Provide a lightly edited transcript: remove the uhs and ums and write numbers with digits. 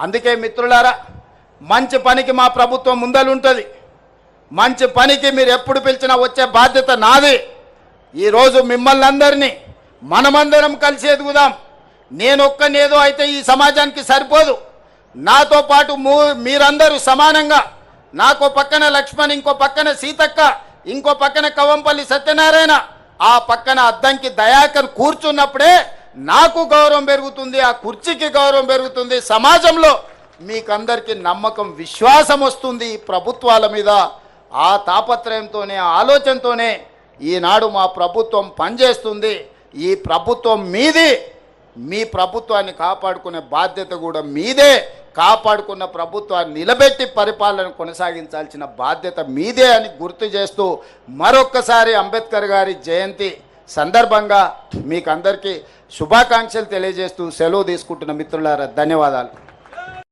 అందుకే మిత్రులారా, మంచి పనికి మా ప్రభుత్వం ముందలుంటుంది. మంచి పనికి మీరు ఎప్పుడు పిలిచినా వచ్చే బాధ్యత నాది. ఈరోజు మిమ్మల్ని అందరినీ మనమందరం కలిసి ఎదుగుదాం. నేనొక్కనేదో అయితే ఈ సమాజానికి సరిపోదు. నాతో పాటు మీరందరూ సమానంగా, నాకో పక్కన లక్ష్మణ్, ఇంకో పక్కన సీతక్క, ఇంకో పక్కన కవంపల్లి సత్యనారాయణ, ఆ పక్కన అద్దంకి దయాకర్ కూర్చున్నప్పుడే నాకు గౌరవం పెరుగుతుంది, ఆ కుర్చీకి గౌరవం పెరుగుతుంది. సమాజంలో మీకందరికీ నమ్మకం, విశ్వాసం వస్తుంది ఈ ప్రభుత్వాల మీద. ఆ తాపత్రయంతోనే, ఆలోచనతోనే ఈనాడు మా ప్రభుత్వం పనిచేస్తుంది. ఈ ప్రభుత్వం మీది. మీ ప్రభుత్వాన్ని కాపాడుకునే బాధ్యత కూడా మీదే. కాపాడుకున్న ప్రభుత్వాన్ని నిలబెట్టి పరిపాలన కొనసాగించాల్సిన బాధ్యత మీదే అని గుర్తు చేస్తూ మరొక్కసారి అంబేద్కర్ గారి జయంతి సందర్భంగా మీకు అందరికీ శుభాకాంక్షలు తెలియజేస్తూ సెలవు తీసుకుంటున్న మిత్రులారా, ధన్యవాదాలు.